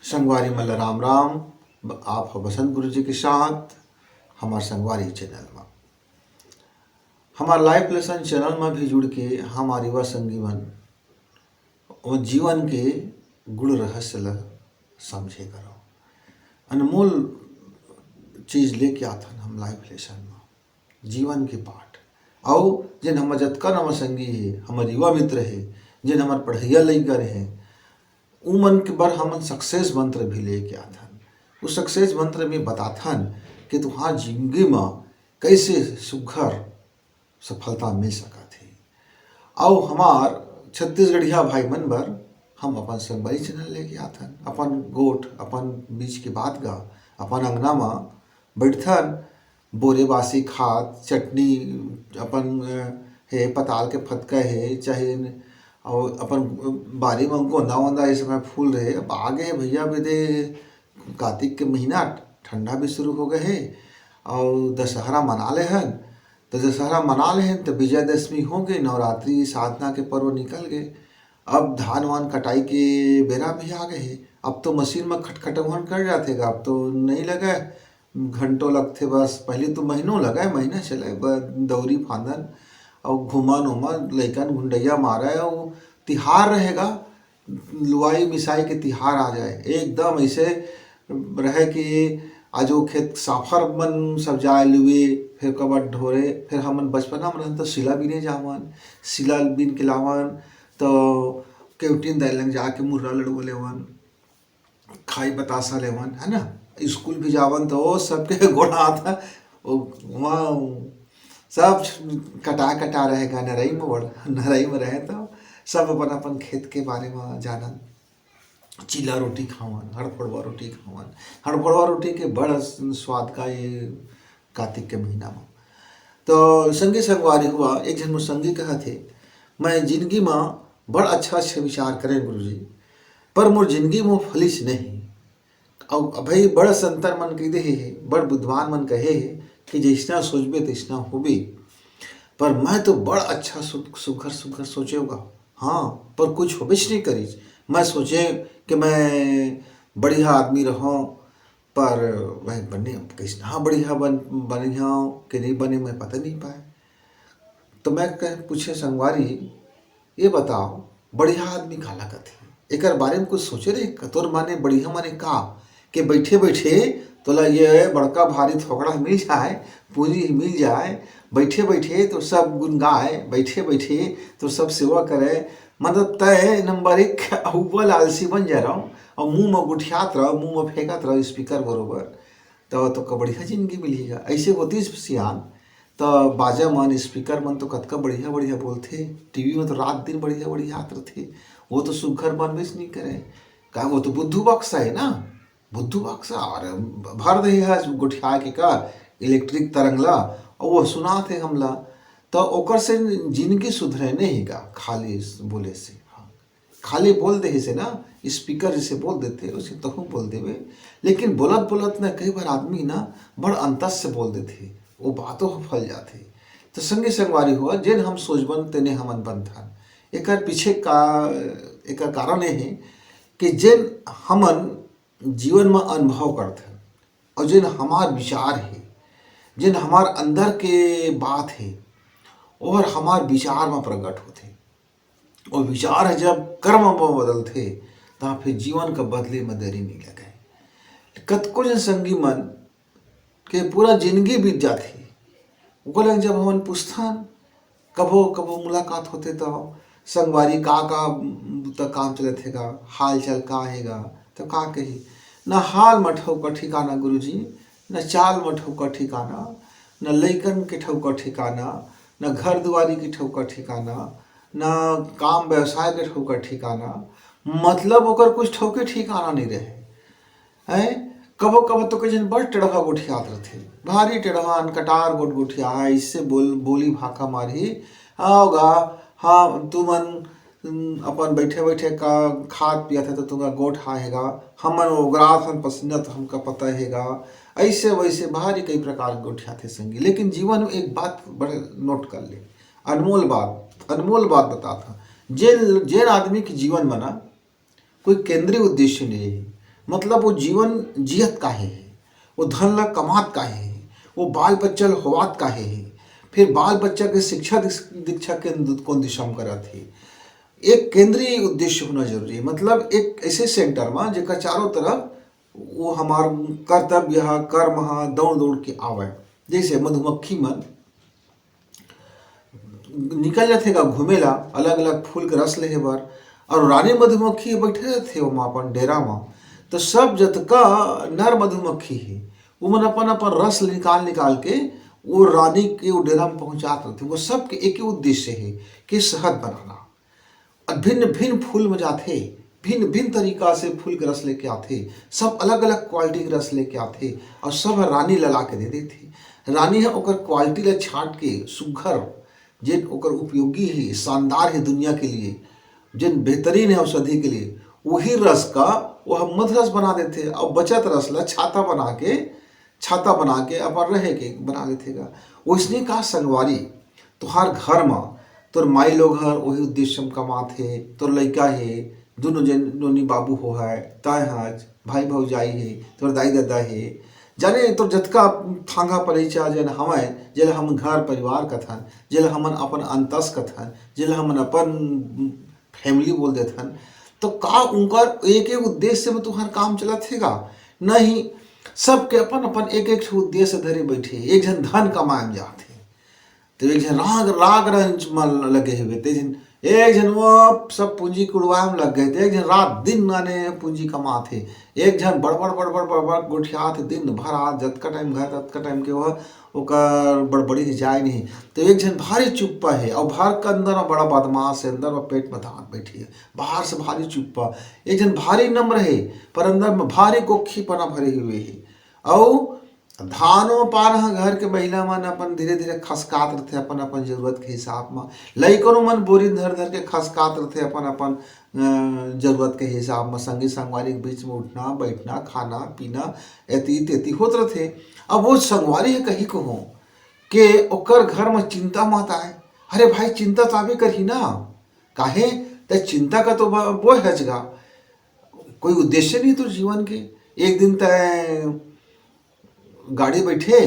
संगवारी मल्ल राम राम। आप हो बसंत गुरु जी के साथ हमारे संगवारी चैनल में, हमारे लाइफ लेसन चैनल में भी जुड़ के हमारे युवा संगी मन और जीवन के गुण रहस्य ल समझे करो। अनमोल चीज लेके आथन हम लाइफ लेसन में, जीवन के पाठ। और जिन हम जतका नवा संगी है, हमारे युवा मित्र है, जिन हमारे पढ़ैया लइका रहे, उ मन के बर हमन सक्सेस मंत्र भी लेके आथन। उस सक्सेस मंत्र में बताथन कि तुहार जिंदगी में कैसे सुघर सफलता मिल सकत है। और हमार छत्तीसगढ़िया भाई मन बर हम अपन संगवारी चैनल लेके आथन। अपन गोठ अपन बीच के बात गा अपन अंगना में बैठथन, बोरे बासी खात चटनी अपन है, पताल के फतका है, चाहे और अपन बारी में गोंदा वोंदा इस समय फूल रहे। अब आगे भैया बेदे कार्तिक के महीना, ठंडा भी शुरू हो गए है और दशहरा मना ले हन। तो दशहरा मना ले हन तो विजयदशमी हो गई, नवरात्रि साधना के पर्व निकल गए। अब धान वान कटाई के बेरा भी आ गए है। अब तो मशीन में खटखटवन कर जाते, अब तो नहीं लगे, घंटों लगते बस। पहले तो महीनों लगे, महीना चले दौरी फांदन और घुमन उमन लइकन गुंडैया मारे और तिहार रहेगा, लुआई मिसाई के तिहार आ जाए। एकदम ऐसे रहे कि आजो खेत साफर मन सब जाए लुए, फिर कबर ढोरे। फिर हमन बचपना में रहन तो सिला बीने जावन, सिला बीन के लावन तो केवटिन दाई लंग जाके मुर्रा लड़ो लेवन, खाई बतासा लेवन, है ना। स्कूल भी जावन तो सबके गोड़ा आता वहाँ सब कटा कटा रहेगा। नरई में नरई में रहे तो सब अपन अपन खेत के बारे में जानन। चिल्ला रोटी खावन, हड़फड़वा रोटी खावन। हड़फड़वा रोटी के बड़ा स्वाद का ये कार्तिक के महीना में। तो संगी संगवारी हुआ एक जन संगी कहा थे, मैं जिंदगी में बड़ा अच्छा अच्छा विचार करें गुरु जी, पर मोर जिंदगी में फलिस नहीं। और भाई बड़ा संतर मन कह दे है, बड़ बुद्धवान मन कहे है कि जैसना सोचबे तैसना होबे। पर मैं तो बड़ा अच्छा सुघर सुघर सोचे होगा, हाँ, पर कुछ होबेच नहीं करीज। मैं सोचे कि मैं बढ़िया आदमी रहूं, पर वह बने कैसना हाँ बढ़िया बढ़िया कि नहीं बने मैं पता नहीं पाए। तो मैं पूछे संगवारी, ये बताओ बढ़िया आदमी काला कथे, एक बारे में कुछ सोचे रे? तोर माने बढ़िया माने का कि बैठे बैठे तोला ये बड़का भारी थोकड़ा मिल जाए, पूंजी मिल जाए, बैठे बैठे तो सब गुन गाए, बैठे बैठे तो सब सेवा करे, मतलब तय नंबर एक अव्वल आलसी बन जा रहा हूँ और मुंह में गुठियात रहो, मुंह में फेंकत रहो स्पीकर बरोबर, तो बढ़िया जिंदगी मिलेगा। ऐसे होती सियान तो बाजा मन स्पीकर मन तो कतका बढ़िया बढ़िया बोलते, टीवी में तो रात दिन बढ़िया बढ़िया आते थे। वो तो सुघर बनबेच नहीं करे का, वो तो बुद्धू बक्सा है ना, बुद्धू बक्सा। और भर दे है गुठिया के का इलेक्ट्रिक तरंगला और वो सुना थे हमला। तो ओकर से जिंदगी सुधरे नहीं का खाली बोले से। हाँ, खाली बोल दे से ना, स्पीकर जैसे बोल देते उसे तो बोल देवे, लेकिन बोलत बोलत ना कई बार आदमी ना बड़ अंतस से बोल देते, वो बातों फल जाते। तो संगे संगवारी हुआ जेन हम सोचबन तेने हमन बनथन। एक पीछे का एक कारण है कि जेन हमन जीवन में अनुभव करथन और जेन हमार विचार है, जेन हमार अंदर के बात है और हमार विचार में प्रकट होते, और विचार है जब कर्म में बदलते तो फिर जीवन का बदले में देरी नहीं लगे। कतको जन संगी मन के पूरा जिंदगी बीत जाती, वो लग जब हमन पूछथन कबो कबो मुलाकात होते तो संगवारी का तो काम चलत है का, हाल चाल का हैगा, तो का कही न हाल मठौ का ठिकाना गुरु जी, न चाल मठौ का ठिकाना, न लइकन के ठौ का ठिकाना, न घर दुआरी के ठौ का ठिकाना, न काम व्यवसाय के ठौ का ठिकाना। मतलब ओकर कुछ ठौ के ठिकाना नहीं रहे है। कबो कबो तो कहीं बड़ टेढ़वा गोठियात रहते, भारी टेढ़वा अनकटार गोट गोठिया है, इससे बोली भाका मारी आओगा। हाँ तू मन अपन बैठे बैठे का खाद पिया था तो तुमका गोठ आएगा, हमन ओगराथन पसीना तो हमका पता हैगा। ऐसे वैसे भारी कई प्रकार के गोठिया थे संगी। लेकिन जीवन में एक बात बड़े नोट कर ले, अनमोल बात बता था, जेन आदमी के जीवन में ना कोई केंद्रीय उद्देश्य नहीं है, मतलब वो जीवन जियत काहे है, वो धन ला कमात काहे है, वो बाल बच्चा ला होवात काहे है, फिर बाल बच्चा के शिक्षा दीक्षा के कौन दिशा में करत है। एक केंद्रीय उद्देश्य होना जरूरी है, मतलब एक ऐसे सेंटर में जेकर चारों तरफ वो हमार कर्तव्य है, कर्म है, दौड़ दौड़ के आवे। जैसे मधुमक्खी मन निकल जाते गा घूमेला अलग अलग फूल के रस लेहे बर, और रानी मधुमक्खी बैठे रहते वहाँ अपन डेरा में। तो सब जतका नर मधुमक्खी है वो मन अपन अपन रस निकाल निकाल के वो रानी के वो डेरा में पहुँचाते रहते। वो सब के एक ही उद्देश्य है कि शहद बनाना। और भिन्न भिन्न फूल में जाते, भिन्न भिन्न तरीका से फूल के रस लेके आते, सब अलग अलग क्वालिटी के रस लेके आते और सब रानी लला के दे देते। रानी है ओकर क्वालिटी ला छाँट के सुघर जिन ओकर उपयोगी है, शानदार है दुनिया के लिए, जिन बेहतरीन है औषधि के लिए, वही रस का वो हम मधरस बना देते और बचत रस ला छाता बना के अपन रहे के बना लेतेगा। वैसने का संगवारी तुहार घर में तोर माई लोग हर वही उद्देश्य में कमात है, तोर लड़का है, दोनों जन नोनी बाबू हो है, तय हज भाई भौजाई है, तोर दाई दादा है, जाने तो जतका थांगा परिचा जन हमें जेल हम घर परिवार कथन, जेल हमन अपन अंतस कथन, जेल हमन अपन फैमिली बोल देथन। तो का उनकर एक एक उद्देश्य में तुहार काम चलत हेगा नहीं। सबके अपन अपन एक एक उद्देश्य धरे बैठे, एक जन धन कमाए में जाते, तो एक जन राग रंज में लगे हुए थे, एक जन वो सब पूंजी कुड़वाए में लग गए थे, एक जन रात दिन आने पूंजी कमाते, एक जन बड़बड़ गोठिया थे दिन भर आज जतका टाइम घर ततका टाइम के वह ओकर बड़बड़ी जाए नहीं। तो एक जन भारी चुप्पा है और घर के अंदर में बड़ा बदमाश है, अंदर में पेट में धान बैठी है, बाहर से भारी चुप्पा। एक जन भारी नम्र है पर अंदर में भारी गोखीपना भरे हुए है। और धानो पान घर के महिला मन अपन धीरे धीरे खसकात रहते अपन अपन जरूरत के हिसाब में, लइकनो मन बोरी धर धर के खसकात रहते अपन अपन जरूरत के हिसाब में, संगी संगवारी के बीच में उठना बैठना खाना पीना एती तेती होत रहते। अब वो संगवारी है कहीं को हो कि ओकर घर में चिंता मत आए। अरे भाई चिंता तो आबे करही ना, काहे ते चिंता का तो वो हजगा कोई उद्देश्य नहीं तो जीवन के। एक दिन तय गाड़ी बैठे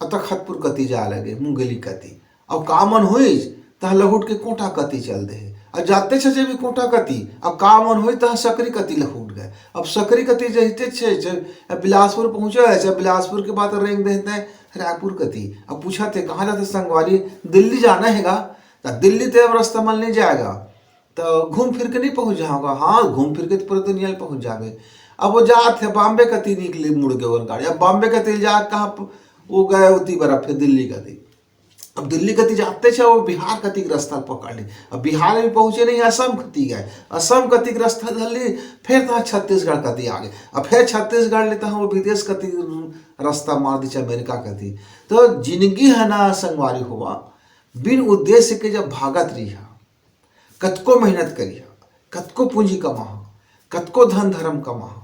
और तक खतपुर कती जा लगे मुंगली कती, अब का मन हुई तह लहुट के कोटा कती चल दे, और जाते छे भी कोटा कती, अब का मन हुई तह सकरी कती लहुट गए। अब सकरी कती जहते छे बिलासपुर पहुँचे है, बिलासपुर के बाद रेंग देते हैं रायपुर कती। अब पूछा थे कहाँ जाते संगवारी, दिल्ली जाना हैगा, तो दिल्ली तो अब रास्ता मल नहीं जाएगा, तो घूम फिर के नहीं पहुँच जाओगा। हाँ घूम फिर के तो पूरे दुनिया में पहुँच जावे। अब वो जाते बॉम्बे कती निकली मुड़ गए और गाड़ी, अब बॉम्बे कती जा कहाँ वो गए उती बर्फ फिर दिल्ली कती। अब दिल्ली कती जाते छे वो बिहार कती के रास्ता पकड़ ली, अब बिहार में पहुँचे नहीं असम कती गए, असम कती के रास्ता धर ली, फिर तहाँ छत्तीसगढ़ कती आ गए, अब फिर छत्तीसगढ़ ले तहाँ वो विदेश कती रास्ता मार दी अमेरिका कती। तो जिंदगी है ना संगवारी हुआ बिन उद्देश्य के जब भागत रही, कतको मेहनत करिया, कतको पूंजी कमा, कतको धन धर्म कमा,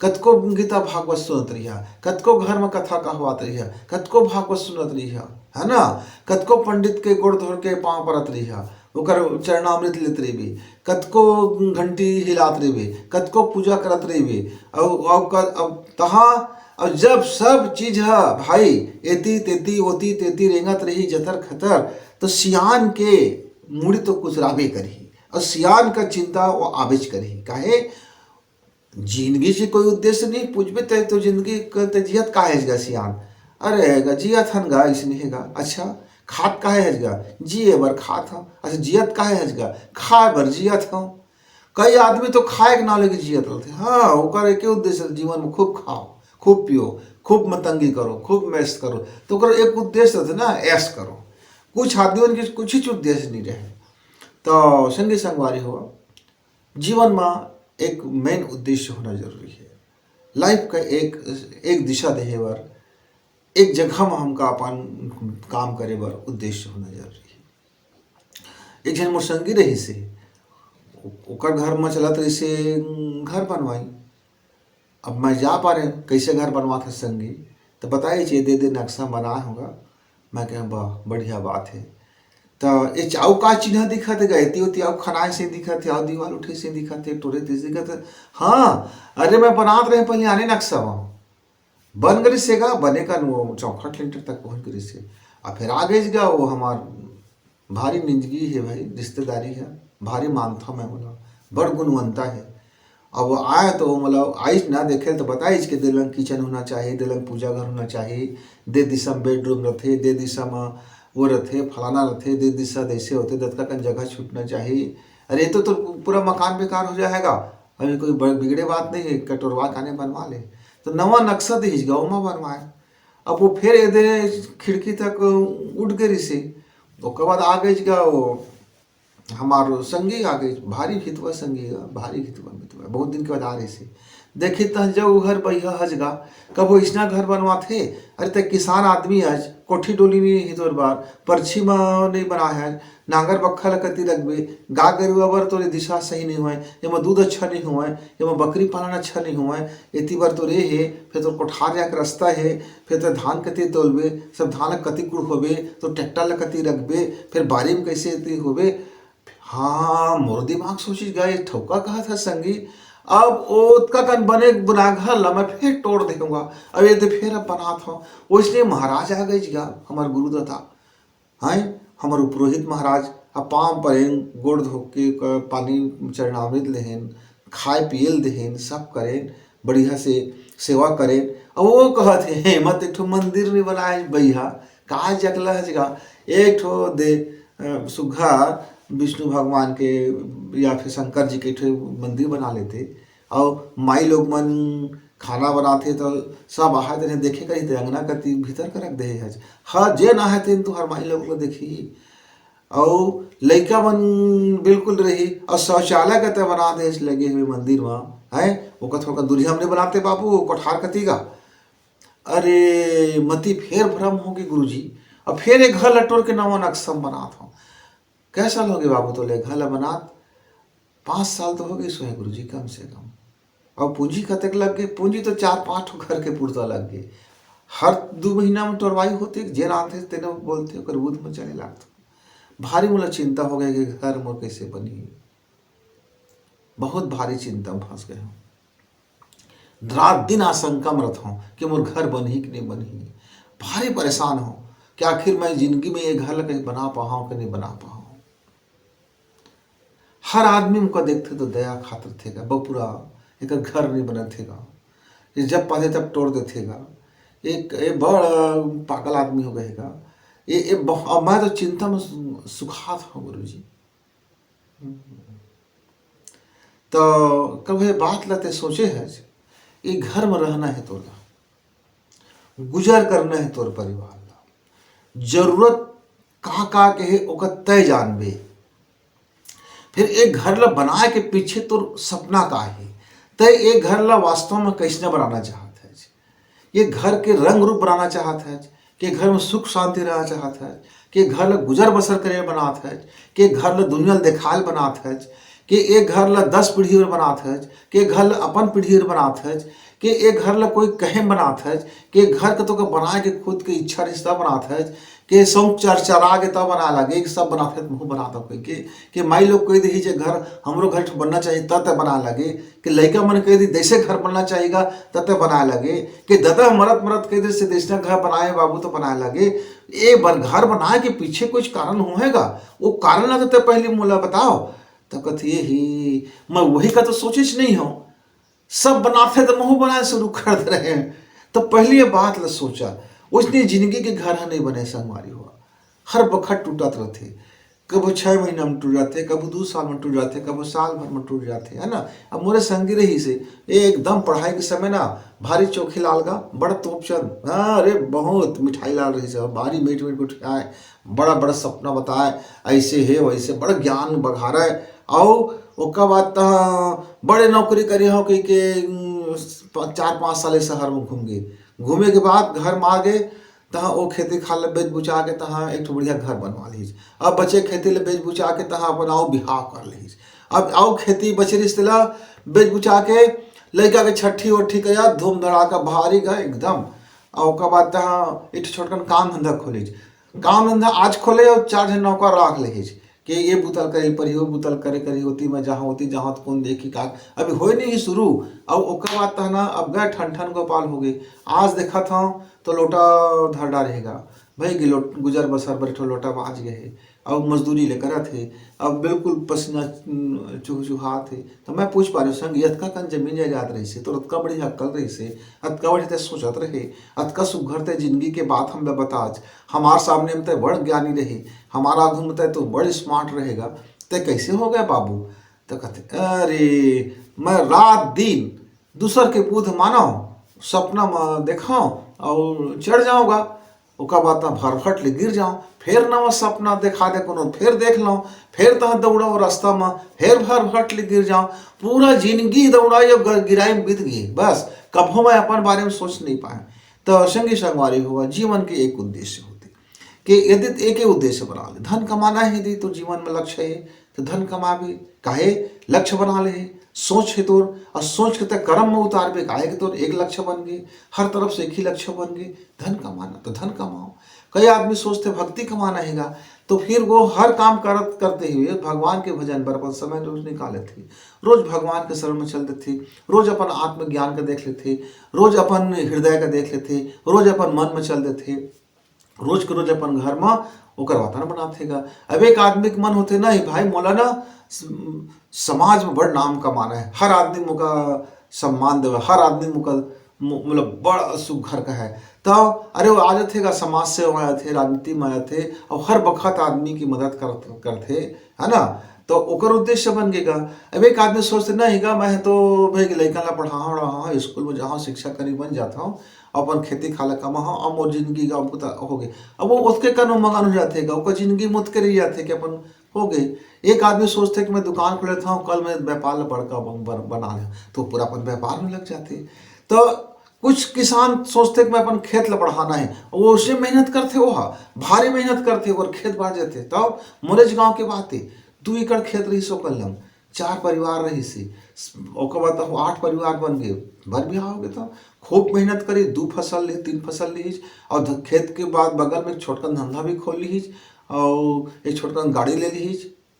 कतको गीता भागवत सुनत रहिया, कतको घर में कथा कहवात रहिया, कतको भागवत सुनत रहिया, है ना, कतको पंडित के गोड़ धोर के पाँव परत रहिया, ओकर चरणामृत लेत रहिबे, कतको घंटी हिलात रहिबे, कतको पूजा करत रहिबे। अब तहाँ और जब सब चीज है भाई एती तेती ओती तेती रेंगत रही जतर खतर, तो सियान के मुड़ी तो कुछ राबे करही, और सियान का चिंता वो आबेज करही। काहे जिंदगी से कोई उद्देश्य नहीं पूछबे तो जिंदगी जियत का है सियान, अरे हैगा जियत हन गा इसने हैगा, अच्छा खात का है हजगा जिए बर खात हूँ, अच्छा जियत का है हजगा खाए बर जियत हूँ। कई आदमी तो खाए के ना लेके जियत रहते, हाँ ओकर एक उद्देश्य जीवन में खूब खाओ खूब पियो खूब मतंगी करो खूब मैश करो, तो ओकर एक उद्देश्य रहते ना ऐश करो। कुछ आदमी के कुछ ही उद्देश्य नहीं रहे। तो संगी संगवारी हो जीवन में एक मेन उद्देश्य होना जरूरी है, लाइफ का एक दिशा देहे बर, एक जगह में हमका अपन काम करे बर उद्देश्य होना जरूरी है। एक जन मोर संगी रही से ओकर घर में चलत रही से घर बनवाई, अब मैं जा पा रहे कैसे घर बनवा था संगी, तो बताइए चाहिए दे नक्शा बनाया होगा। मैं कह वाह बढ़िया बात है, तो ये चाऊ का चिन्ह दिखत गए ती आउ खनाए से दिखत है, आउ दीवार उठे से दिखत है, टोरे से दिखत है। हाँ, अरे मैं बनात रहे पहले आने नक्शा वहाँ बन गई से का बने का वो चौखट लेंटर तक पहुँच गई से। और फिर आ गई गा वो हमार भारी निंदगी है भाई, रिश्तेदारी है, भारी मानता मैं बोला, बड़ गुणवंता है। अब वो आए तो वो मतलब आइस ना देखे तो बताइस कि दिलंग किचन होना चाहिए, दिलंग पूजा घर होना चाहिए, दे दिशा में बेडरूम रथे, दे दिशा में वो रथे फलाना रथे, दे दिशा ऐसे होते दत्ता का जगह छूटना चाहिए। अरे तो पूरा मकान बेकार हो जाएगा। अभी कोई बिगड़े बात नहीं है, कटोरवा खाने बनवा ले। तो नवा नक्शा दिस गाँव में बनवाए। अब वो फिर ये दे खिड़की तक उठ गई से। उसके बाद आ गई गा वो हमारो संगी आ गई, भारी हितवा संगी गा, भारी हितवा मितवा बहुत दिन के बाद आ रही से। देखी तह जो घर बैहा हजगा कब वो इसना घर बनवा थे। अरे तक किसान आदमी आज कोठी डोली नहीं ही तोर बार परछी में नहीं बना है, नांगर बखा कति रखबे, गा गरुआ बर तोरे दिशा सही नहीं हुआ, एमा दूध अच्छा नहीं हुआ, एमा बकरी पालन अच्छा नहीं हुआ, एती बार तो रे है, फिर तो कोठार जाकर रास्ता है, फिर तो धान कति तोलबे, सब धान कति कुड़ होबे, तो ट्रैक्टर ला कति रखबे, फिर बारी में कैसे एती होबे। हाँ, मोर दिमाग सोची गए ठोका कहा था संगी। अब ओतका कन बने बुना घर ला मैं फिर तोड़ दूंगा। अब ये तो फिर अब बना था वो, इसलिए महाराज आ गए जी हमारे गुरुदत्ता हैं, हमारे पुरोहित महाराज अब पाँव परें गोड़ धो के पानी चरणामृत लेहन, खाए पियल देहन, सब करें बढ़िया से सेवा करें। अब वो कहते हैं मत एक ठो मंदिर नहीं बनाए भैया, कहा जगला है एक ठो दे सुघा विष्णु भगवान के या फिर शंकर जी के ठो मंदिर बना लेते। और माई लोग मन खाना बनाते तो सब आए तेने देखे करी थे अंगना कति भीतर कर रख दे है। हाँ, जे ना है तेन तो हर माई लोग को देखी। और लड़का मन बिल्कुल रही और शौचालय कहते बना दे लगे हुए मंदिर में है। वो का थोड़ा दूरी हमने बनाते बाबू कोठार कति का। अरे मती फेर भ्रम होगी गुरुजी। अब फिर एक घर लटोर के नवा नक्शा बना था। कैसा हो गए बाबू तो ले घर बनात 5 साल तो हो गई सोहे गुरुजी कम से कम। अब पूंजी कतक लग गई, पूंजी तो 4-5 घर के पुरता लग गए। हर 2 महीना में टोरवाई होती जे आते तेने बोलते ओकर बुध में चले लागत। भारी मोला चिंता हो गया कि घर मोर कैसे बनी, बहुत भारी चिंता में फंस गए हूँ। रात दिन आशंका में रहता हूँ कि मोर घर बनी कि नहीं बनी। भारी परेशान हूँ कि आखिर मैं जिंदगी में ये घर कहीं बना पाऊँ कि नहीं बना पाऊँ। हर आदमी उनका देखते तो दया खातर थेगा बपुरा एक घर नहीं बना थेगा, ये जब पाते तब तोड़ देगा। एक बड़ पागल आदमी हो गएगा ये मैं तो चिंता में सुखा था गुरुजी। तो कभी बात लाते सोचे है ये घर में रहना है तोला, गुजर करना है तोर परिवार ला, जरूरत का के है ओका तय जानबे। फिर एक घर ला बनाए के पीछे तो सपना का है, तय एक घर ला वास्तव में कैसे बनाना चाहत है, ये घर के रंग रूप बनाना चाहत है, कि घर में सुख शांति रहना चाहत है, कि घर ला गुजर बसर करे बनात है, कि घर ला दुनिया देखाल बनात है, कि एक घर ला 10 पीढ़ी और बनात है, कि घर ला अपन पीढ़ी और बनात है, कि एक घर ला कोई कहे बनात है, कि घर के तो बनाए के खुद के इच्छा रिश्ता बनात है, कि सौंप चरचरा के तब बना लगे सब बनाते मुँह बनाता कोई कि माई लोग कह दी जे घर हमरो घर बनना चाहिए तब बना लगे, कि लड़का मन कह दी जैसे घर बनना चाहिएगा तब बना लगे, कि दादा मरत कह दी से देशना घर बनाए बाबू तो बना लगे। ये घर बनाए के पीछे कुछ कारण होएगा, वो कारण ना तो पहले मोला बताओ। तो कहते ही मैं वही का तो सोचिस नहीं हो, सब बनाते तो मुँह बनाए शुरू कर दे रहे हैं। तो पहली ये बात ला सोचा, उसने जिंदगी के घर नहीं बने संगवारी हुआ, हर बखत टूटत रहते, कब 6 महीना में टूट जाते, कब 2 साल में टूट जाते, कब साल भर में टूट जाते, है ना। अब मोरे संगी रही से एकदम पढ़ाई के समय ना भारी चोखे लाल गा बड़ा तोपचंद, अरे बहुत मिठाई लाल रही से, भारी मीठ मीठ उठाए, बड़ा बड़ा सपना बताए ऐसे है वैसे, बड़ा ज्ञान बघारा है। और उसका बाद बड़े नौकरी करे हो कि 4-5 साल शहर में घूम गए, घूमे के बाद घर में आ गए तहाँ वो खेती खाल बेच बुचा के तहाँ एक बढ़िया घर बनवा लीज। अब बचे खेती ले बेच बुचा के तहाँ अपन आओ बिहाव कर लीज। अब आओ खेती बचे ला बेच बुचा के लड़का के छठी वट्ठी का धूम धड़ाका भारी गए एकदम। और उसका बाद तहाँ एक छोटकन काम धंधा खोलीज, काम धंधा आज खोले और 4 जन नौकर राख ले कि ये बुतल करे पर वो बुतल करे करी होती मैं जहाँ होती जहाँ तो कौन देखी का अभी हो नहीं शुरू। अब ओकर बात था ना, अब गए ठन ठन गोपाल हो गए। आज देखा था तो लोटा धरडा रहेगा भाई कि गुजर बसर बैठो लोटा बाज गए है। अब मजदूरी ले करा थे, अब बिल्कुल पसीना चुहा थे। तो मैं पूछ पा रही हूँ संग अतका कन जमीन जायदाद रही से तो अतका बड़ी अक्कल रही से, अतका बड़ी ते सोचत रहे, अतका सुघर ते जिंदगी के बात हम बताज हमार सामने में ते बड़ ज्ञानी रहे, हमारा आगू में ते तो बड़ स्मार्ट रहेगा, ते कैसे हो गया बाबू। तो कहते अरे मैं रात दिन दूसर के बुध मानो सपना में देखाओ और चढ़ जाऊँगा, ओका बात भरभट ले गिर जाऊँ, फिर नवा सपना देखा दे कोनो फिर देख लो, फिर तह दौड़ो रास्ता में फिर भरभट ले गिर जाऊँ, पूरा जिंदगी दौड़ाई और गिराई में बीत गई। बस कभो मैं अपन बारे में सोच नहीं पाए। तो संगी संगवारी हुआ जीवन के एक उद्देश्य होते कि यदि एक ही उद्देश्य बना ले, धन कमाना है यदि तो जीवन में लक्ष्य है तो धन कमावे, काहे लक्ष्य बना ले, सोच है तोर और सोच के कर्म में उतार पे काहे के तोर एक लक्ष्य बन गए, हर तरफ से एक ही लक्ष्य बन गए धन कमाना, तो धन कमाओ। कई आदमी सोचते भक्ति कमाना हैगा तो फिर वो हर काम करते हुए भगवान के भजन पर अपन समय रोज निकाले थे, रोज भगवान के शरण में चलते थे, रोज अपन आत्मज्ञान का देख लेते, रोज अपन हृदय का देख लेते, रोज अपन मन में चलते थे, रोज के रोज अपन घर में ओकर वातावरण बनातेगा। अब एक आदमी के मन होते नहीं भाई मोला ना समाज में बड़ नाम कमाना है, हर आदमी मुका सम्मान देवे, हर आदमी मुका मतलब बड़ा सुघर का है, तो अरे वो आ जाते समाज से आए थे, राजनीति में आए थे और हर बखत आदमी की मदद करते है ना, तो ओकर उद्देश्य बन गएगा। अब एक आदमी सोचते नहीं गा मैं तो भाई लड़का ला पढ़ा रहा स्कूल में जहाँ शिक्षा करी बन जाता हूँ, अपन खेती खाला कमा अब मोर जिंदगी का हमको हो गए, अब वो उसके कानून मगान हो जाते हैं, जिंदगी मुत के रह जाते कि अपन हो गए। एक आदमी सोचते कि मैं दुकान खोल लेता हूँ कल मैं व्यापार बड़का बना ले, तो पूरा अपन व्यापार में लग जाते। तो कुछ किसान सोचते कि मैं अपन खेत ला बढ़ाना है, वो उससे मेहनत करते, वो भारी मेहनत करते और खेत बढ़ जाते। तब मोरेज गाँव की बात है 2 एकड़ खेत रही सो कलम 4 परिवार रही से, ओकर बाद 8 परिवार बन गए, भर बिहार हो गए। तो खूब मेहनत करी, 2 फसल ली 3 फसल ली और खेत के बाद बगल में एक छोटका धंधा भी खोल ली और एक छोटका गाड़ी ले ली,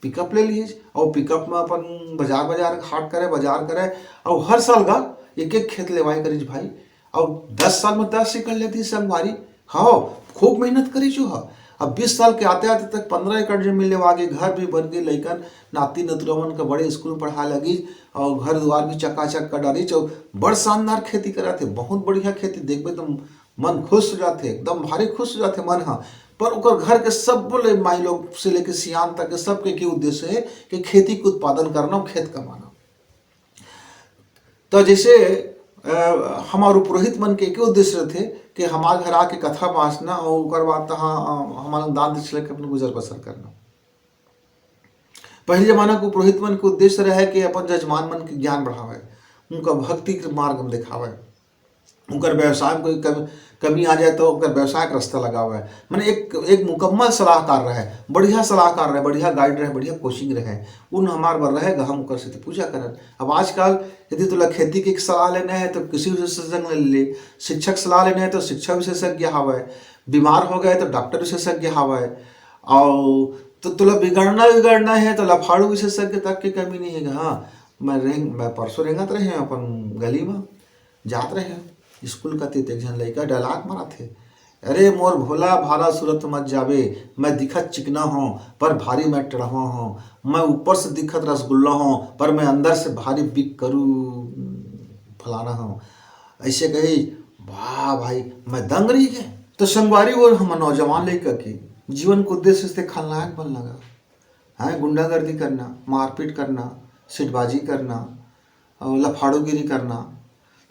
पिकअप ले ली और पिकअप में अपन बाजार हाट करे बाजार करे और हर साल का एक एक खेत लेवाई करी भाई, और 10 साल में 10 एकड़ लेती संगवारी। हाँ खूब मेहनत करी जो है। अब 20 साल के आते आते तक 15 एकड़ जमीन लेवा के घर भी बन गई, लैकन नाती नतुरवन का बड़े स्कूल में पढ़ा लगी और घर द्वार भी चकाचक कर डाली, चौ बड़ शानदार खेती करा थे, बहुत बढ़िया खेती देखबे तो मन खुश हो जाते, एकदम भारी खुश हो जाते मन। हाँ पर ओकर घर के सब बोले माई लोग से लेके सियान तक के सबके के उद्देश्य है कि खेती के उत्पादन करना और खेत कमाना। तो जैसे हमारे पुरोहित मन के उद्देश्य थे कि हमारे घर आके कथा बाँचना और ओकर बाद हमारा दान दक्षिणा के अपने गुजर बसर करना। पहले जमाना को पुरोहित मन के उद्देश्य रहे कि अपन जजमान मन के ज्ञान बढ़ावे, उनका भक्ति के मार्ग में दिखावे, उनकर व्यवसाय में कोई कमी आ जाए तो उनका व्यवसाय का रास्ता लगावे। मैंने एक मुकम्मल सलाहकार रहे, बढ़िया सलाहकार रहे, बढ़िया गाइड रहे, बढ़िया कोचिंग रहे, उन हमार बार रहेगा हम कर से पूजा करन। अब आजकल यदि तुला खेती की सलाह लेना है तो किसी विशेषज्ञ ले, शिक्षक सलाह लेना है तो शिक्षा विशेषज्ञ हवे, बीमार हो गए तो डॉक्टर विशेषज्ञ हवे, और तो तुला बिगड़ना है तो लफाड़ू विशेषज्ञ तक की कमी नहीं है। हाँ मैं परसों रेंगत रहे अपन गली में जात रहे स्कूल का एक जन लड़का डायलॉग मारा थे, अरे मोर भोला भाला सूरत मत जावे, मैं दिखत चिकना हूँ पर भारी मैं टेढ़ा हूँ, मैं ऊपर से दिखत रसगुल्ला हूँ पर मैं अंदर से भारी बिक करूँ फलाना हूँ। ऐसे कही वाह भाई मैं दंग रही है। तो संगवारी वो हम नौजवान लड़का के जीवन को उद्देश्य से खलनायक बन लगा है, गुंडागर्दी करना, मारपीट करना, सिटबाजी करना और लफाड़ोगिरी करना।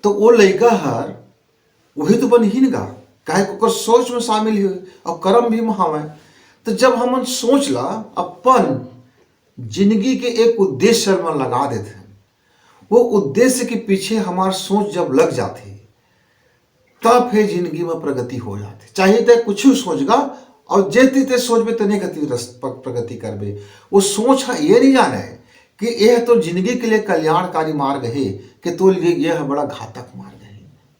तो वो लड़का हर वही तो बन ही न गा, काहे को सोच में शामिल हुए और कर्म भी महावे। तो जब हम सोच ला अपन जिंदगी के एक उद्देश्य में लगा देते हैं, वो उद्देश्य के पीछे हमार सोच जब लग जाती तब फिर जिंदगी में प्रगति हो जाती। चाहिए तो कुछ सोचगा और जेती ते सोच में तने गति प्रगति करबे। वो सोच ये नहीं जाना है कि यह तो जिंदगी के लिए कल्याणकारी मार्ग है कि तो यह बड़ा घातक मार्ग है।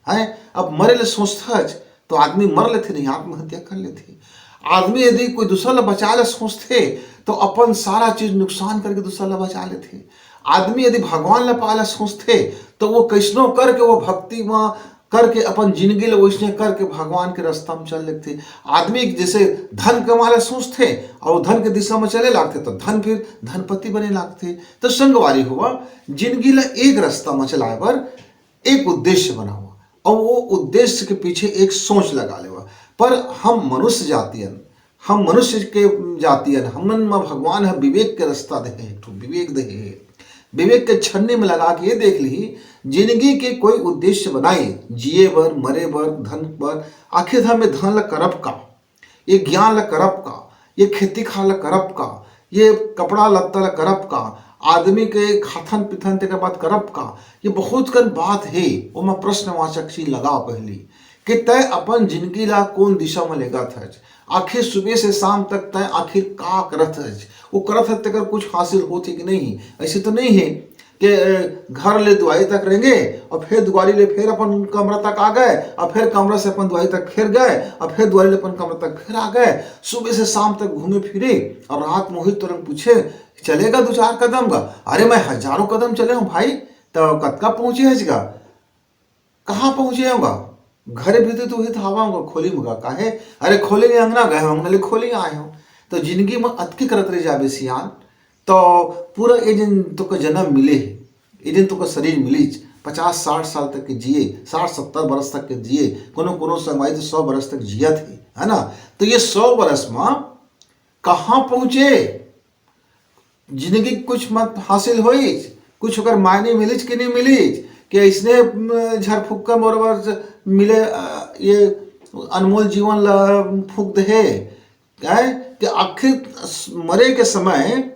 अब मरे ले सोचता तो आदमी मर लेते नहीं, आत्महत्या कर लेते। आदमी यदि कोई दूसरा ला बचा ले सोचते तो अपन सारा चीज नुकसान करके दूसरा ला बचा लेते। आदमी यदि भगवान ला पाला सोचते तो वो कैसनो करके वो भक्ति में करके अपन जिंदगी ले वैसने करके भगवान के रास्ता में चल लेते। आदमी जैसे धन कमाले सोचते और धन के दिशा में चले लागते तो धन फिर धनपति बने लागते। तो संगवारी हुआ जिंदगी ला एक रास्ता में चलाए पर एक उद्देश्य बना हुआ और वो उद्देश्य के पीछे एक सोच लगा ले। पर हम मनुष्य जातियन, हम मनुष्य के जातियन, हमन में भगवान है विवेक के रास्ता दे, तो विवेक दे, विवेक के छन्ने में लगा के ये देख ली जिंदगी के कोई उद्देश्य बनाए, जिए बर मरे बर धन पर, आखिर हमें धन ला करब का, ये ज्ञान ला करब का, ये खेती खा ला करब का, ये कपड़ा लत्ता ला करब का, आदमी के खाथन पिथन के बाद करब का, ये बहुत कन बात है। वो मैं प्रश्नवाचक सी लगा पहली कि तय अपन जिंदगी ला कौन दिशा में लेगा था, आखिर सुबह से शाम तक तय आखिर का करत है, वो करत है तक कुछ हासिल होती कि नहीं। ऐसे तो नहीं है कि घर ले दुआई तक रहेंगे और फिर दुआरी ले फिर अपन कमरा तक आ गए और फिर कमरा से अपन दुआई तक फिर गए और फिर दुआरी ले अपन कमरा तक फिर आ गए, सुबह से शाम तक घूमे फिरे और रात मोहित तुरंत पूछे चलेगा 2-4 कदम का, अरे मैं हजारों कदम चले हूँ भाई, तो कतका पहुंचे है, कहाँ पहुंचे होगा, घरे भीतर तो हित हवा होगा खोली मुगा काहे, अरे खोले ले अंगना गए होंगे ले खोली आए हो। तो जिंदगी में अतकी करत रह जाबे सियान तो पूरा ये दिन तो का जन्म मिले है, ये दिन तो का शरीर मिली 50-60 साल तक के जिए, 60-70 बरस तक के जिए, कोनो संगवाई तो 100 बरस तक जिया थे, है ना। तो ये 100 बरस में कहाँ पहुंचे, जिंदगी कुछ मत हासिल होई, कुछ अगर मायने मिलीच कि नहीं मिलीच, कि इसने झड़फुक्का बरबर मिले ये अनमोल जीवन ला फूक दे क्या है कि आखिर मरे के समय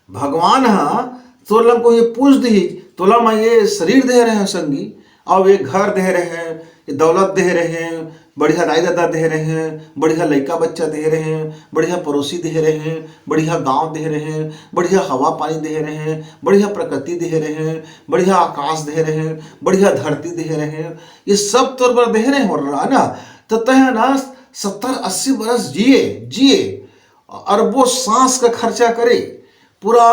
भगवान हा तोला को ये पूछ दी, तोला मैं ये शरीर दे रहे हैं संगी, और ये घर दे रहे हैं, ये दौलत दे रहे हैं, बढ़िया दाई दादा दे रहे हैं, बढ़िया लड़का बच्चा दे रहे हैं, बढ़िया पड़ोसी दे रहे हैं, बढ़िया गांव दे रहे हैं, बढ़िया हवा पानी दे रहे हैं, बढ़िया प्रकृति दे रहे हैं, बढ़िया आकाश दे रहे हैं, बढ़िया धरती दे रहे हैं, ये सब तौर पर दे रहे हैं। और ना तो तय ना 70-80 बरस जिए अरबों सांस का खर्चा करे, पूरा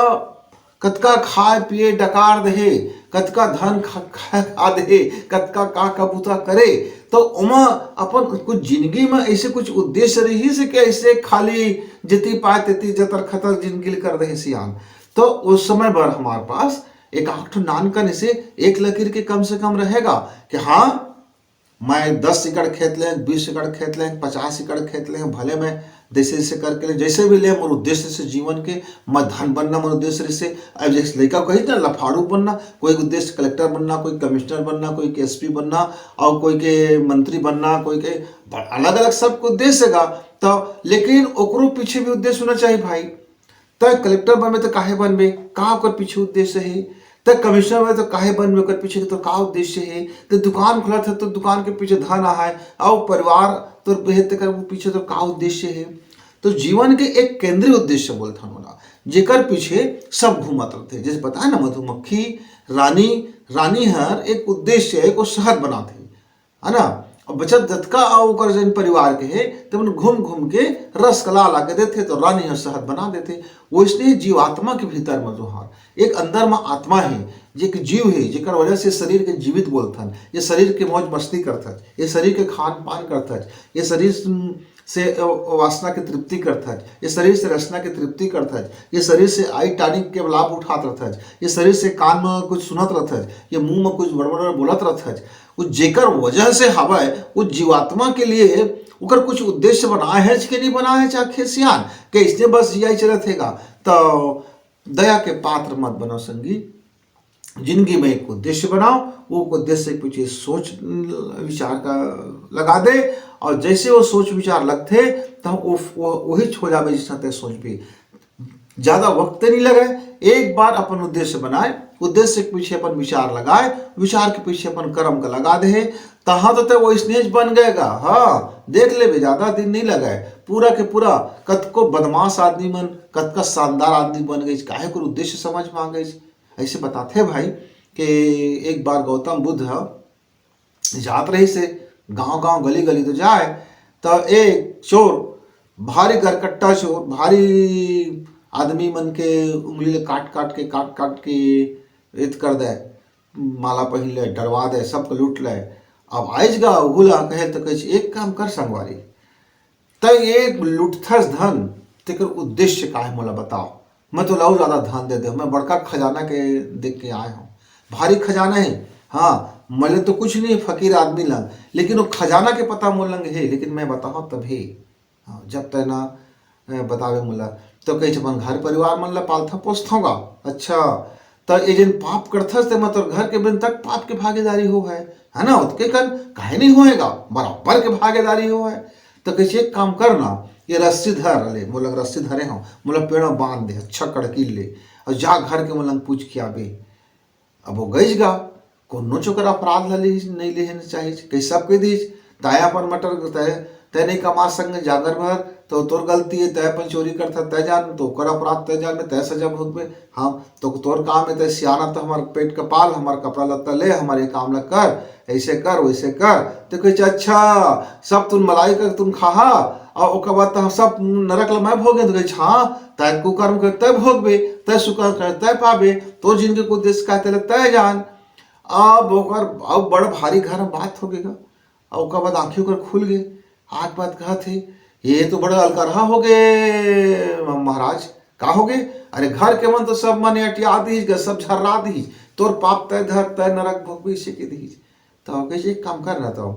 कतका खाए पिए डकार दे, कतका धन खा दे, कतका का कबूता करे, तो उमा अपन कुछ जिंदगी में ऐसे कुछ उद्देश्य रही से कि ऐसे खाली जितनी पाए तेती जतर खतर जिंदगी कर दे सियान। तो उस समय पर हमारे पास एक आठ नानकन से एक लकीर के कम से कम रहेगा कि हाँ मैं 10 एकड़ खेत लें, 20 एकड़ खेत लें, 50 एकड़ खेत लें, भले मैं जैसे जैसे करके ले जैसे भी ले मोर उद्देश्य से जीवन के मैं धन बनना मोर उद्देश्य से। अब जैसे लड़का कही ना लफाड़ू बनना, कोई उद्देश्य कलेक्टर बनना, कोई कमिश्नर बनना, कोई के एसपी बनना और कोई के मंत्री बनना, कोई के अलग अलग सबको उद्देश्य का। तो लेकिन ओकरो पीछे भी उद्देश्य होना चाहिए भाई। तो कलेक्टर बनबे तो काहे बनबे, का ओकर पीछे उद्देश्य है, तो कमिश्नर में तो काहे बनबे ओकर पीछे तो का उद्देश्य है, तो दुकान खुला था तो दुकान के पीछे धन है और परिवार तो बेहतर कर पीछे तो का उद्देश्य है। तो जीवन के एक केंद्रीय उद्देश्य बोलता होला जेकर पीछे सब घूमत रहते। जैसे पता है ना मधुमक्खी रानी हर एक उद्देश्य है को शहद बनाते है ना, और बचत जतका ओकर जन परिवार के है तो घूम घूम के रस कला ला के देते तो रानी हर शहद बना देते। वैसे जीवात्मा के भीतर में जो हर एक अंदर में आत्मा है, जे एक जीव है जेकर वजह से शरीर के जीवित बोलथन, ये शरीर के मौज मस्ती करता है, ये शरीर के खान पान करता है, ये शरीर से वासना की तृप्ति करता है, ये शरीर से रचना की तृप्ति करता है, ये शरीर से आई टानिक के लाभ उठाता रहता है, ये शरीर से कान में कुछ सुनत रहता है, ये मुंह में कुछ बड़बड़ बोलत रहता है। वो जेकर वजह से हवा वो जीवात्मा के लिए उकर कुछ उद्देश्य बनाए है कि नहीं बनाए है चाहे सियान के इसने बस जिया चलत हैगा। तो दया के पात्र मत बनो संगी, जिंदगी में एक उद्देश्य बनाओ, वो उद्देश्य के पीछे सोच विचार का लगा दे, और जैसे वो सोच विचार लगते तो वो वही हो जाए जिससे सोच भी ज्यादा वक्त नहीं लगे। एक बार अपन उद्देश्य बनाए, उद्देश्य के पीछे अपन विचार लगाए, विचार के पीछे अपन कर्म का लगा दे, तहाँ तो वो स्नेज बन गएगा। हाँ देख ले ज्यादा दिन नहीं लगाए, पूरा के पूरा कतको बदमाश आदमी मन कतका शानदार आदमी बन गई, काहे को उद्देश्य समझ में आ गई। ऐसे बताते भाई कि एक बार गौतम बुद्ध जात रही से गांव गांव गली गली तो जाए, तो एक चोर भारी गरकट्टा चोर, भारी आदमी मन के उंगली ले काट काट के इत कर दे, माला पहिन ले, डरवा दे, सबको लूट ले। अब आइज गा उगुला कहे तो कहे एक काम कर संगवारी, तय एक लुटथस धन तेकर उद्देश्य का है मोला बताओ, मैं तो लाऊ ज्यादा धन दे दे, मैं बड़का खजाना के देख के आया हूँ, भारी खजाना है। हाँ मले तो कुछ नहीं फकीर आदमी लंग, लेकिन वो खजाना के पता मोल लंग है, लेकिन मैं बताऊँ तभी। हाँ जब तक ना बतावे मोला तो कहीं अपन घर परिवार मन ला पालथा पोसथोगा। अच्छा तो ये जन पाप करथस ते मतलब घर के बिन तक पाप के भागीदारी हो है ना, उसके कन काहे नहीं होएगा, बराबर के भागीदारी हो है। तो कैसे एक काम करना, ये रस्सी धर ले, मोलंग रस्सी धरे हो, मोला पेड़ बांध दे अच्छा कड़कील ले, और जा घर के मोलंग पूछ के आबे। अब वो गईज गा कोनो चोकर अपराध ली नहीं लेने चाहिए, कई सब कह दीज ताया पर मटर तय नहीं कमा संग जागर भर तो तोर गलती है, तय अपन चोरी करता तय जान तो कर अपराध तय जान में तय सजा भोगबे। हाँ तो तोर काम है, तय सियाना तो हमारे पेट का पाल, हमारा कपड़ा लत्ता ले, हमारे काम ला कर, ऐसे कर वैसे कर। तो कहे अच्छा सब तुम मलाई कर तुम खाहा और ओकर बाद तो सब नरक ला मैं भोगे। तो कहे हाँ तय कुकर्म कर तय भोगबे, तय सुकर्म कर तय पाबे, तो जिनके को उद्देश्य कहते तय जान। अब ओकर अब बड़ भारी घर में बात हो गएगा, और ओकर बाद आँखियों कर खुल गए, आग बात कहा थे ये तो बड़ा अलकरहा हो गए महाराज, का हो गए, अरे घर के मन तो सब मन अटिया दीज, सब झर्रा दीज, तोर पाप तय धर तय नरक भोगबे इसे के दीज। तो कैसे एक काम करना तो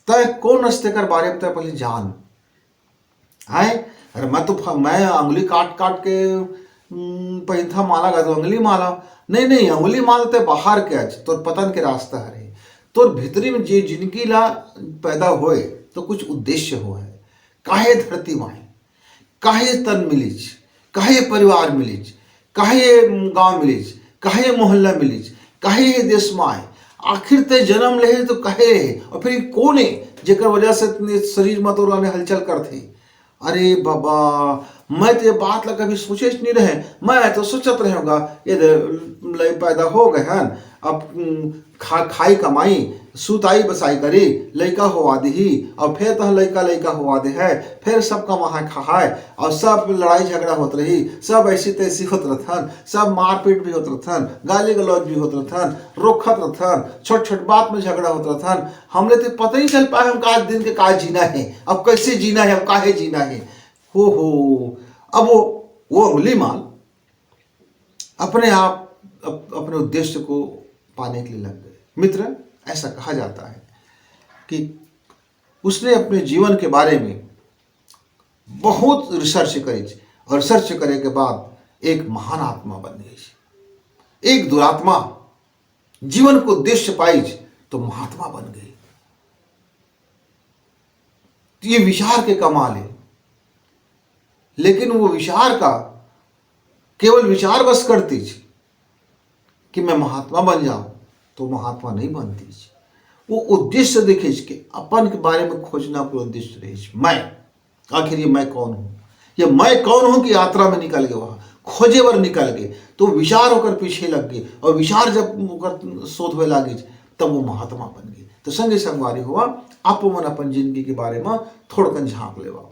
तय कौन रस्ते कर बारे में तय पहले जान आए। अरे मैं अंगुली काट काट के पैथा माला गा तो अंगुली माला नहीं अंगुली माला ते बाहर के आज तोर पतन के रास्ता हरे, तोर भीतरी में जे जिंदगी ला पैदा होए तो कुछ उद्देश्य हो है। काहे धरती माए, काहे तन मिलीज, काहे परिवार मिलीज, काहे गांव मिलीज, काहे मोहल्ला मिलीज, काहे देश माए, आखिर ते जन्म ले तो कहे रहे, और फिर कौन है जेकर वजह से शरीर में तो हलचल करते। अरे बाबा मैं तो ये बात ला कभी सोचे नहीं रहे, मैं तो सोचत रहूँगा ये लय पैदा हो गए हैं, अब खाई कमाई सुताई बसाई करी लड़का हुआ दी, और फिर तो लड़का हुआ दे है, फिर सब कमाए खाए, और सब लड़ाई झगड़ा होत रही, सब ऐसी तैसी होत रहथन, सब मारपीट भी होत रहथन, गाली गलौज भी होत रहथन, रोकत रहथन, छोट छोट बात में झगड़ा होत रहथन। हमने तो पता ही चल पाए हम आज दिन के का जीना है, अब कैसे जीना है, अब काहे जीना है। हो अब वो अंगुली माल अपने आप अपने उद्देश्य को पाने के लिए लग गए। मित्र ऐसा कहा जाता है कि उसने अपने जीवन के बारे में बहुत रिसर्च करी, और रिसर्च करने के बाद एक महान आत्मा बन गई, एक दुरात्मा जीवन को उद्देश्य पाई तो महात्मा बन गई। तो ये विचार के कमाल है, लेकिन वो विचार का केवल विचार बस करती कि मैं महात्मा बन जाऊं तो महात्मा नहीं बनती, वो उद्देश्य देखे कि अपन के बारे में खोजना कोई उद्देश्य रहे, मैं आखिर ये मैं कौन हूँ, ये मैं कौन हूँ कि यात्रा में निकल गए, वहाँ खोजे वर निकल गए, तो विचार होकर पीछे लग गए, और विचार जब होकर शोध हुए लागे तब वो महात्मा बन गए। तो संगे संगवारी हुआ आप मन अपन जिंदगी के बारे में थोड़कन झांक लेवा।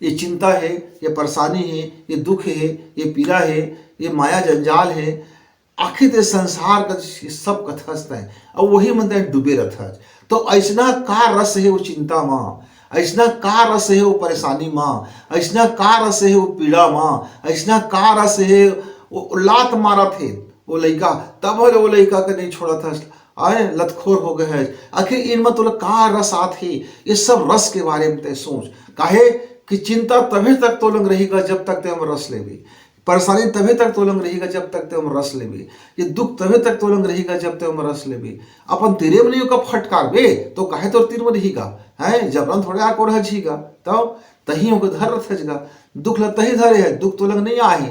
ये चिंता है, ये परेशानी है, ये दुख है, ये पीड़ा है, ये माया जंजाल है, आखिर ते संसार का सब कथस्त है, और वही मन डूबे रहता है। तो ऐसना का रस है वो चिंता माँ, ऐसना का रस है वो परेशानी माँ, ऐसना का रस है वो पीड़ा माँ, ऐसना का रस है वो लात मारा थे वो लड़का, तब वो लड़का का नहीं छोड़ा था, आए लतखोर हो गए हैं। आखिर इनमें तो का रस आते, ये सब रस के बारे में तय सोच। काहे कि चिंता तभी तक तोलंग रहेगा जब तक ते हम रस लेबी, परेशानी तभी तक तोलंग रहेगा जब तक ते हम रस लेबी, ये दुख तभी तक तोलंग रहेगा जब तक हम रस लेबी। अपन तेरे में नहीं का फटकार बे तो काहे तो तीर में रहेगा है, जबरन थोड़े आको रह जीगा तो तही होकर धर रथगा, दुख ल तही धरे है, दुख तोलंग नहीं आहे,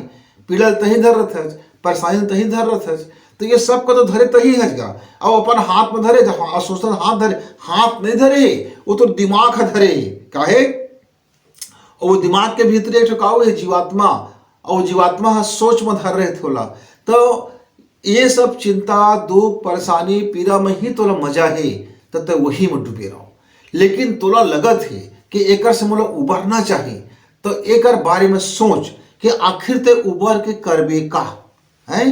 पीड़ा तही धर रथ, परेशानी तही धर रथ, तो ये सब को तो धरे तही हजगा। अब अपन हाथ में धरे, सोचते हाथ धरे, हाथ नहीं धरे वो तो दिमाग धरे, काहे और वो दिमाग के भीतर एक ठोकाव है जीवात्मा, और जीवात्मा सोच में धर रहे थोला। तो ये सब चिंता दुख परेशानी पीड़ा में ही तोला मजा है, तब तक वही में डूबे रहो। लेकिन तोला लगत है कि एकर से मोला उबरना चाहिए, तो एकर बारे में सोच कि आखिर ते उबर के करबे का है।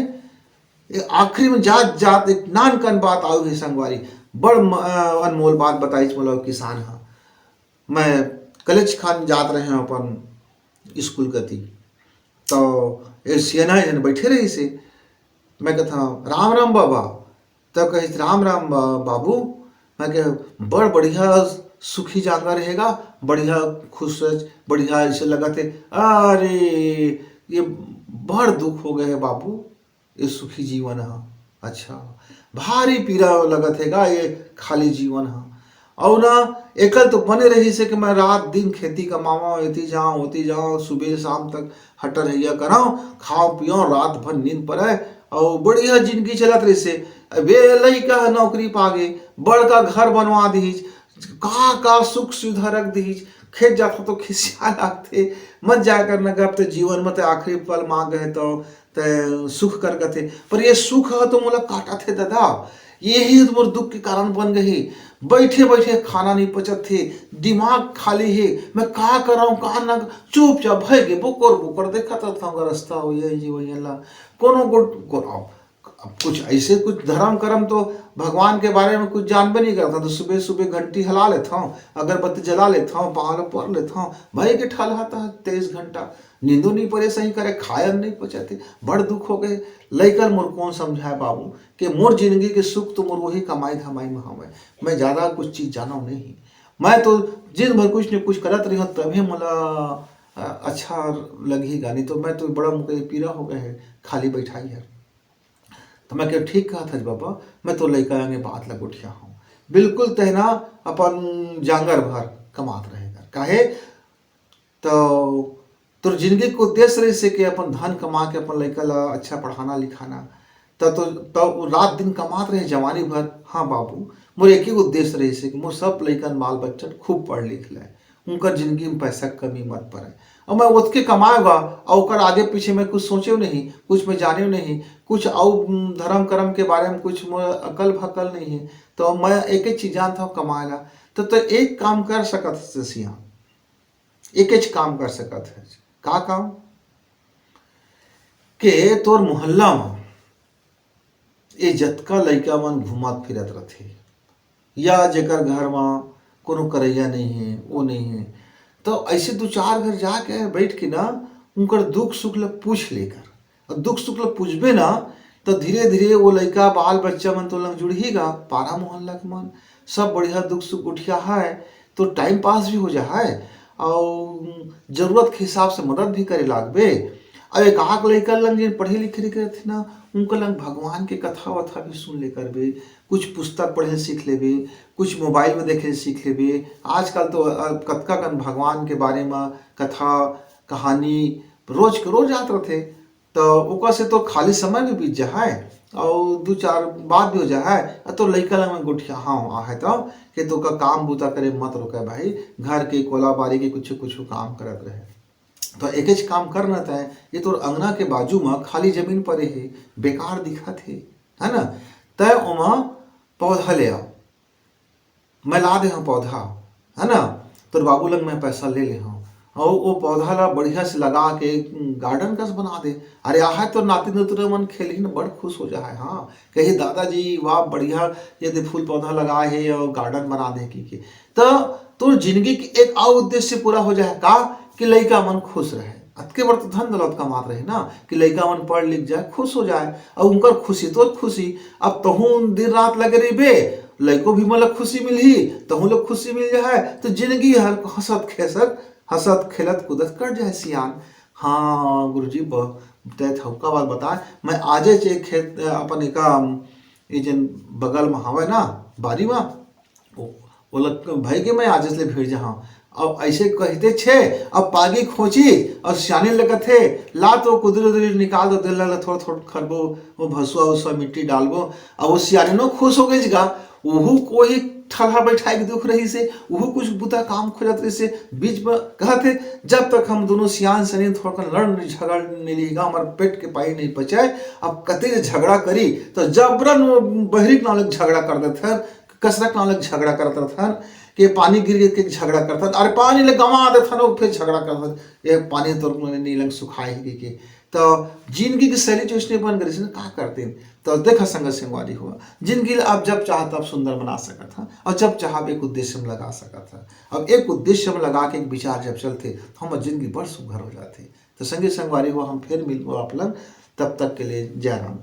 आखिरी में जात जात एक नान कन बात आउ है संगवारी, बड़ अनमोल बात बताई मोला किसान हा। मैं कलेज खान जात रहे हैं अपन स्कूल गति, तो एक सियाना जन बैठे रही से, मैं कहता राम राम बाबा, तब कही राम राम बाबू। मैं कह बड़ बढ़िया सुखी जागा रहेगा, बढ़िया खुश, बढ़िया ऐसे लगा थे। अरे ये बड़ दुख हो गए है बाबू, ये सुखी जीवन है। अच्छा, भारी पीड़ा लगत हैगा ये खाली जीवन है। और ना एकल तो बने रही से कि मैं रात दिन खेती कमावा, होती जाऊँ सुबह शाम तक हटर हैया कराऊँ, खाओ पियो, रात भर नींद पड़े और बढ़िया जिंदगी चलत रही से। वे लइका नौकरी पागे, बड़का घर बनवा दीज, का सुख सुविधा रख दीज, खेत जाता तो खिसिया लागते, मत जा कर न गप तो जीवन में तो आखिरी पल मांग गए तो सुख कर गए थे। पर ये सुख है तो मोला काटा थे दादा, यही मोर दुख के कारण बन गई। बैठे बैठे खाना नहीं पचत थे, दिमाग खाली है, मैं का कराऊं का ना, चुपचाप भय गे बोकर बोकर देखा था रास्ता हो ये जी ला कोनो को। अब कुछ ऐसे कुछ धर्म कर्म तो भगवान के बारे में कुछ जानबे नहीं करता, तो सुबह सुबह घंटी हिला लेता हूँ, अगरबत्ती जला लेता हूँ, पहाड़ पढ़ लेता हूँ, भाई के ठलहाता है 23 घंटा, नींदो नहीं पड़े सही करे, खाया नहीं पचाते, बड़ दुख हो गए। लइकर मोर कौन समझाए बाबू कि मोर जिंदगी के सुख तो मोर वही कमाई धमाई में हवे, मैं ज्यादा कुछ चीज जानो नहीं। मैं तो दिन भर कुछ न कुछ करत रही तभी मोला अच्छा लगेगा, नहीं तो मैं तो बड़ा मुझे पीड़ा हो गया है खाली बैठाई है। तो मैं क्या ठीक कहा था बाबा, मैं तो लड़का आगे बात लग उठिया हूँ, बिल्कुल तहना अपन जांगर भर कमात रहेगा काहे। तो तोर जिंदगी को उद्देश्य रही से कि अपन धन कमा के अपन लड़का ला अच्छा पढ़ाना लिखाना, तो रात दिन कमात रहे जवानी भर। हाँ बाबू, मोर एक ही उद्देश्य रही से कि मोर सब लड़कन बाल बच्चन खूब पढ़ लिख ले, उनकर जिंदगी में पैसा कमी मत पड़े, और मैं उसके कमाएगा और ओकर आगे पीछे मैं कुछ सोचे नहीं, कुछ मैं जाने नहीं, कुछ और धर्म कर्म के बारे में कुछ अकल भकल नहीं है, तो मैं एक ही चीज जानता हूँ कमाएला। तो एक काम कर सकत है सिया, एक ही काम कर सकत है। का काम के तोर मोहल्ला में ये जतका लड़का मन घूमत फिरत रहते, या जेकर घर में कोनो करैया नहीं है वो नहीं है, तो ऐसे दो चार घर जाके बैठ के ना उनकर दुख सुख ल पूछ लेकर, और दुख सुख ल पूछबे ना तो धीरे धीरे वो लड़का बाल बच्चा मन तो लग जुड़ेगा, पारा मोहल्ला के मन सब बढ़िया दुख सुख उठिया है, तो टाइम पास भी हो जा है और जरूरत के हिसाब से मदद भी करे लागबे। अब एक आग लड़का लग जिन पढ़े लिखे लिखे थे ना, उनका लग भगवान के कथा वथा भी सुन ले करबे, कुछ पुस्तक पढ़े सीख लेबे, कुछ मोबाइल में देखे सीख लेबे। आजकल तो कतका कन भगवान के बारे में कथा कहानी रोज के रोज आत रहते, तो ओकर से तो खाली समय भी बीत जाए और दो चार बात भी हो जाए। तो लड़का लग में गोठिया हाँ है तो कि तो का काम बूता करे मत रोके भाई, घर के कोला बारी के कुछ कुछ काम करत रहे, तो एक ही काम करना था। ये तो अंगना के बाजू में खाली जमीन पड़े है, बेकार दिखा थे है ना, तय ओमा पौधा ले आओ, मैं ला दे हूँ पौधा है ना, तो बाबू लग मैं पैसा ले ले हूँ और वो पौधा ला बढ़िया से लगा के गार्डन कस बना दे। अरे आहा तो नाती नतुरे मन खेली न बड़ खुश हो जाए, हाँ कही दादाजी वाह बढ़िया ये फूल पौधा लगाए है और गार्डन बना दे की तो जिंदगी की एक और उद्देश्य पूरा हो जाए का कि लड़का मन खुश रहे। अतके बड़ तो धन दौलत कमात रहे ना कि लड़का मन पढ़ लिख जाए खुश हो जाए, और उनकर खुशी तो खुशी। अब तहू दिन रात लगे रही बे, लड़को भी मतलब खुशी मिली, तहू लोग खुशी मिल जाए, तो जिंदगी हंसत खेसत हंसत खेलत कूदत कट जाए सियान। हाँ गुरुजी तय थौका बात बताए, मैं आजे चे खेत अपन एक ये जन बगल में हवे ना बारी में वो लग भाई के मैं आजे से भेज जा। अब ऐसे कहते छे, अब पागी खोची और सियाने लगत थे ला तो कुदरत निकाल दो दिल थोड़ा थोड़ा खरबो वो भसुआ उसवा मिट्टी डालबो, अब वो सियाने नो खुश हो गई जगह वहू कोई ठल्हा बैठाई के दुख रही से, वहू कुछ बुता काम खोजत रही से। बीच में कहते जब तक हम दोनों सियान सनी थोड़ा लड़ झगड़ नहीं लेगा, हमारे पेट के पाई नहीं बचाए, अब कते झगड़ा करी तो जबरन बहरी नालक झगड़ा कर देते, कसरत नालक झगड़ा करते थे कि पानी गिर गिर के झगड़ा करता, अरे पानी ले गंवा देता ना, फिर झगड़ा करता, ये पानी तो नीलंग सुखाए ही के। तो जिंदगी की शैली जो इसने बन गई का करते हैं, तो देखा संगत संगवारी हुआ जिंदगी अब जब चाह तब सुंदर बना सका था, और जब चाह एक उद्देश्य में लगा सका था। अब एक उद्देश्य में लगा के एक विचार जब चलते तो हम जिंदगी बड़ सुघर हो जाती। तो संगीत संगवारी हुआ हम फिर मिल आप लोग, तब तक के लिए जय राम।